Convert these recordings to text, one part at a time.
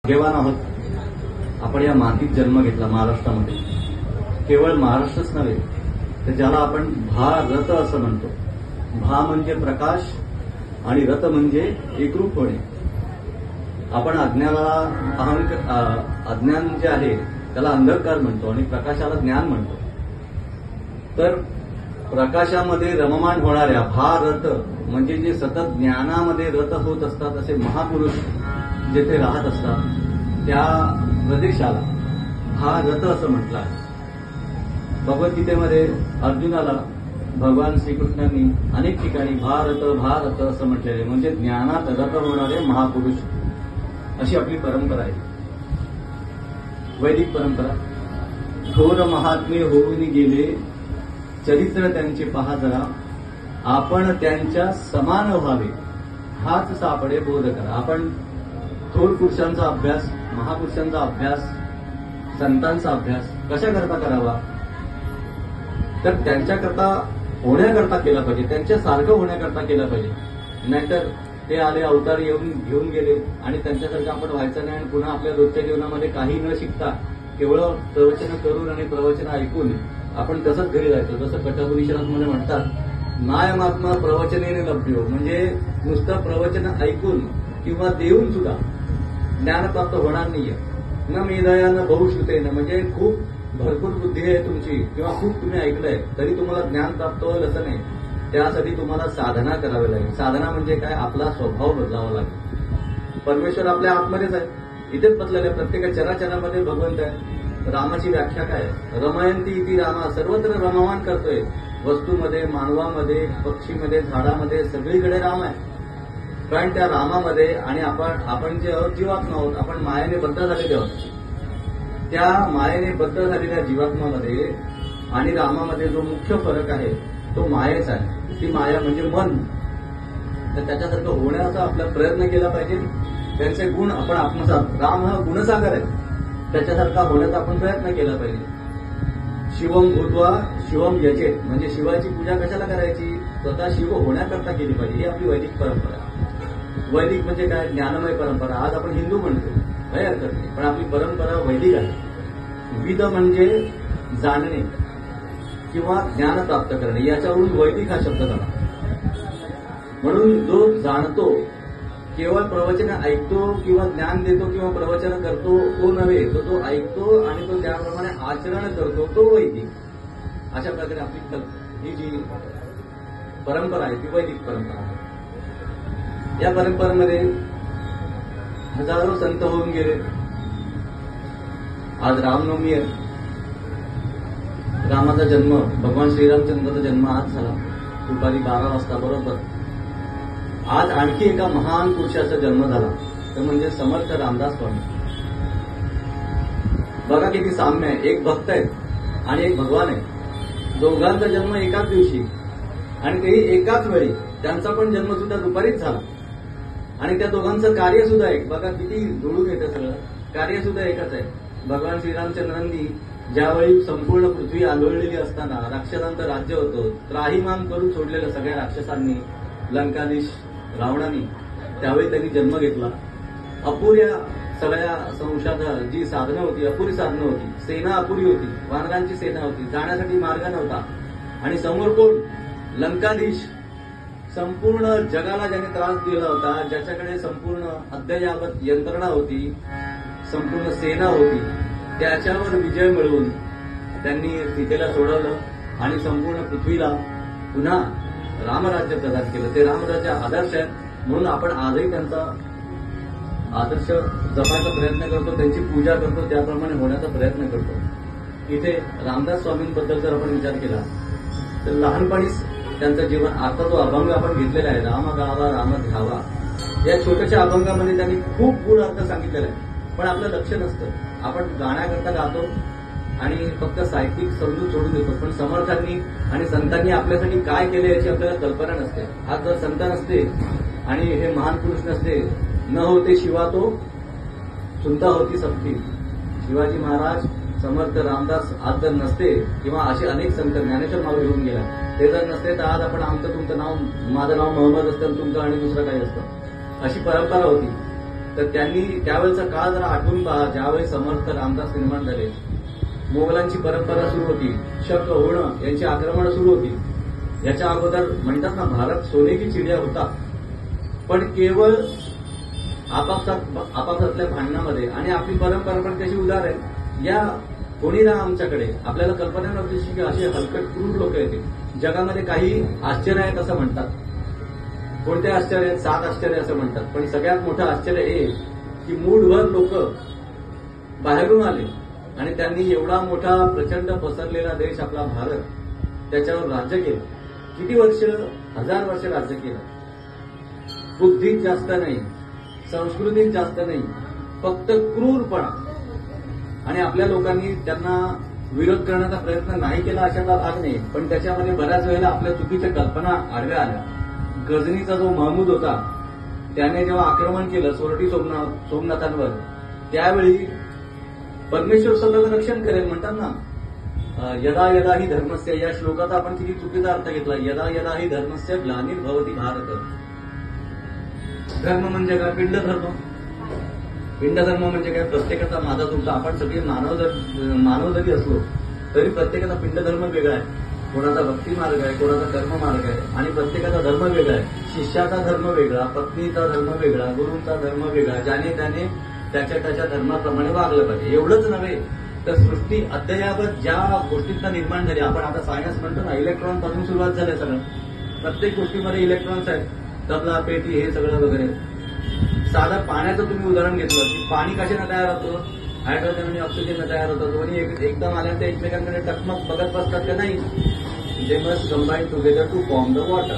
भाग्यवान आहोत आपण या मातीत जन्म घेतला महाराष्ट्रामध्ये. केवळ महाराष्ट्रच नव्हे तर ज्याला आपण भारत असं म्हणतो. भा म्हणजे प्रकाश आणि रत म्हणजे एकरूप होणे. आपण अज्ञान जे आहे त्याला अंधकार म्हणतो आणि प्रकाशाला ज्ञान म्हणतो. तर प्रकाशामध्ये रममाण होणाऱ्या भारत म्हणजे जे सतत ज्ञानामध्ये रत होत असतात असे महापुरुष जेथे राहत असतात त्या प्रदेशाला भारत असं म्हटलं आहे. भगवद्गीतेमध्ये अर्जुनाला भगवान श्रीकृष्णांनी अनेक ठिकाणी भारत भारत असं म्हटलेलं आहे. म्हणजे ज्ञानात रत होणारे महापुरुष अशी आपली परंपरा आहे, वैदिक परंपरा. थोर महात्मे होऊन गेले चरित्र त्यांचे पहा जरा, आपण त्यांच्या समान व्हावे हाच सापडे बोध करा. आपण थोर पुरुषांचा अभ्यास, महापुरुषांचा अभ्यास, संतांचा अभ्यास कशाकरता करावा, तर त्यांच्याकरता होण्याकरता केला पाहिजे, त्यांच्यासारखं होण्याकरता केलं पाहिजे. नाहीतर ते आले अवतार येऊन घेऊन गेले आणि त्यांच्यासारखं आपण व्हायचं नाही आणि पुन्हा आपल्या रोजच्या जीवनामध्ये काही न शिकता केवळ प्रवचन करून आणि प्रवचन ऐकून आपण तसंच घरी जायचं. जसं कठोपनिषदामध्ये म्हणतात, नायमात्मा प्रवचनेने लभ्यो, म्हणजे नुसतं प्रवचन ऐकून किंवा देऊन सुद्धा ज्ञान प्राप्त होणार नाहीये. न मेधायानं बहुश्रुतेनं, म्हणजे खूप भरपूर बुद्धी आहे तुमची किंवा खूप तुम्ही ऐकलंय तरी तुम्हाला ज्ञान प्राप्त होईल असं नाही. त्यासाठी तुम्हाला साधना करावी लागेल. साधना म्हणजे काय, आपला स्वभाव बदलावा लागेल. परमेश्वर आपल्या आतमध्येच आहे, इथेच बदलले. प्रत्येक चराचरामध्ये भगवंत आहे. रामाची व्याख्या काय, रमयंती इति रामा, सर्वत्र रममान करतोय. वस्तूमध्ये, मानवामध्ये, पक्षीमध्ये, झाडामध्ये सगळीकडे राम आहे. कारण त्या रामामध्ये आणि आपण जे जीवात्मा आहोत, आपण मायेने बद्ध झालेले आहोत. त्या मायेने बद्ध झालेल्या जीवात्मामध्ये आणि रामामध्ये जो मुख्य फरक आहे तो मायेचा आहे. ती माया म्हणजे मन. तर त्याच्यासारखं होण्याचा आपला प्रयत्न केला पाहिजे. त्यांचे गुण आपण आत्मसात, राम हा गुणसागर आहे, त्याच्यासारखा होण्याचा आपण प्रयत्न केला पाहिजे. शिवम भूत्वा शिवम यजेत, म्हणजे शिवाची पूजा कशाला करायची, स्वतः शिव होण्याकरता केली पाहिजे. ही आपली वैदिक परंपरा. वैदिक म्हणजे काय, ज्ञानमय परंपरा. आज आपण हिंदू म्हणतो, काही हरकत नाही, पण आपली परंपरा वैदिक आहे. विद म्हणजे जाणणे किंवा ज्ञान प्राप्त करणे, याच्यावरून वैदिक हा शब्द झाला. म्हणून जो जाणतो, केवळ प्रवचन ऐकतो किंवा ज्ञान देतो किंवा प्रवचन करतो तो नव्हे, तो ऐकतो आणि तो त्याप्रमाणे आचरण करतो तो वैदिक. अशा प्रकारे आपली ही जी परंपरा आहे ती वैदिक परंपरा आहे. या परंपरेमध्ये हजारो संत होऊन गेले. आज रामनवमी आहे. रामाचा जन्म, भगवान श्रीरामचंद्राचा जन्म आज झाला दुपारी 12 वाजता बरोबर. आज आणखी एका महान पुरुषाचा जन्म झाला, तर म्हणजे समर्थ रामदास स्वामी. बघा किती साम्य आहे. एक भक्त आहे आणि एक भगवान आहे. दोघांचा जन्म एकाच दिवशी आणि तेही एकाच वेळी. त्यांचा पण जन्म सुद्धा दुपारीच झाला आणि त्या दोघांचं कार्य सुद्धा एक. बघा किती जुळून येतं सगळं. कार्य सुद्धा एकच आहे. भगवान श्रीरामचंद्रांनी ज्यावेळी संपूर्ण पृथ्वी आंदोळलेली असताना राक्षसांचं राज्य होतं, त्राहिमाम करून सोडलेलं सगळ्या राक्षसांनी, लंकाधीश रावणाने, त्यावेळी त्यांनी जन्म घेतला. अपुऱ्या सगळ्या संशोधन जी साधनं होती, अपुरी साधनं होती, सेना अपुरी होती, वानरांची सेना होती, जाण्यासाठी मार्ग नव्हता. आणि समोर कोण, लंकाधीश, संपूर्ण जगाला ज्याने त्रास दिला होता, ज्याच्याकडे संपूर्ण अद्ययावत यंत्रणा होती, संपूर्ण सेना होती, त्याच्यावर विजय मिळवून त्यांनी सीतेला सोडवलं आणि संपूर्ण पृथ्वीला पुन्हा रामराज्य प्रदान केलं. ते रामराज्य आदर्श आहेत. म्हणून आपण आजही त्यांचा आदर्श जपायचा प्रयत्न करतो, त्यांची पूजा करतो, त्याप्रमाणे होण्याचा प्रयत्न करतो. इथे रामदास स्वामींबद्दल जर आपण विचार केला तर लहानपणीच त्यांचं जीवन, आता जो अभंग आपण घेतलेला आहे, राम गावा राम घ्यावा, या छोट्याशा अभंगामध्ये त्यांनी खूप गूढ अर्थ सांगितलेला आहे. पण आपलं लक्ष नसतं. आपण गाण्याकरता गातो आणि फक्त साहित्यिक समजून सोडून देतो. पण समर्थांनी आणि संतांनी आपल्यासाठी काय केले याची आपल्याला कल्पना नसते. आज जर संत नसते आणि हे महान पुरुष नसते, न होते शिवा तो सुनता होती सक्ती. शिवाजी महाराज, समर्थ रामदास आज जर नसते किंवा असे अनेक संत, ज्ञानेश्वर माऊली घेऊन गेला, ते जर नसते तर आज आपण आमचं तुमचं नाव, माझं नाव मोहम्मद असतं, तुमचं आणि दुसरं काही असतं. अशी परंपरा होती. तर त्यांनी त्यावेळेचा काळ जरा आठवून पहा, ज्यावेळी समर्थ रामदास निर्माण झाले, मोगलांची परंपरा सुरू होती, शक होणं यांची आक्रमण सुरू होती. याच्या अगोदर म्हणतात ना, भारत सोने की चिडिया होता, पण केवळ आपापसातल्या भांडणामध्ये. आणि आपली परंपरा पण कशी उदार आहे, या कोणी ना आमच्याकडे आपल्याला कल्पना नव्हती की अशी हलकट क्रूर लोक येतील. जगामध्ये काही आश्चर्य आहेत असं म्हणतात. कोणते आश्चर्य आहेत? 7 आश्चर्य असं म्हणतात. पण सगळ्यात मोठं आश्चर्य हे की मूठभर लोक बाहेरून आले आणि त्यांनी एवढा मोठा प्रचंड पसरलेला देश आपला भारत, त्याच्यावर राज्य केलं. किती वर्ष? 1000 वर्ष राज्य केलं. बुद्धीत जास्त नाही, संस्कृतीत जास्त नाही, फक्त क्रूरपणा. आणि आपल्या लोकांनी त्यांना विरोध करण्याचा प्रयत्न नाही केला अशातला भाग नाही, पण त्याच्यामध्ये बऱ्याच वेळेला आपल्या चुकीच्या कल्पना आडव्या आल्या. गजनीचा जो महमूद होता, त्याने जेव्हा आक्रमण केलं सोरटी सोमनाथांवर, त्यावेळी परमेश्वर स्वतःचं रक्षण करेल म्हणतात ना. यदा यदा ही धर्मस्य, या श्लोकाचा आपण किती चुकीचा अर्थ घेतला. यदा यदा ही धर्मस्य ग्लानिर्भवति भारत. धर्म म्हणजे काय? पिंड धर्म. पिंड धर्म म्हणजे काय? प्रत्येकाचा, माझा तुमचा, आपण सगळे मानव जरी असलो तरी प्रत्येकाचा पिंड धर्म वेगळा आहे. कोणाचा भक्ती मार्ग आहे, कोणाचा कर्म मार्ग आहे, आणि प्रत्येकाचा धर्म वेगळा आहे. शिष्याचा धर्म वेगळा, पत्नीचा धर्म वेगळा, गुरूंचा धर्म वेगळा. ज्याने त्याने त्याच्या त्याच्या धर्माप्रमाणे वागलं पाहिजे. एवढंच नव्हे तर सृष्टी अद्ययावत ज्या गोष्टींचा निर्माण झाली, आपण आता सायन्स म्हणतो ना, इलेक्ट्रॉन पासून सुरुवात झाली. सगळं प्रत्येक गोष्टीमध्ये इलेक्ट्रॉन्स आहेत. तबला, पेटी, हे सगळं वगैरे. साधं पाण्याचं तुम्ही उदाहरण घेतलं की पाणी कशाने तयार होतं? हायड्रोजन आणि ऑक्सिजन तयार होतं. दोन्ही एकदम आल्यानंतर एकमेकांकडे टकमक बघत बसतात का? नाही. They must combine together to form the water.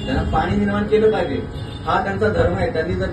त्यांना पाणी निर्माण केलं पाहिजे, हा त्यांचा धर्म आहे. त्यांनी जर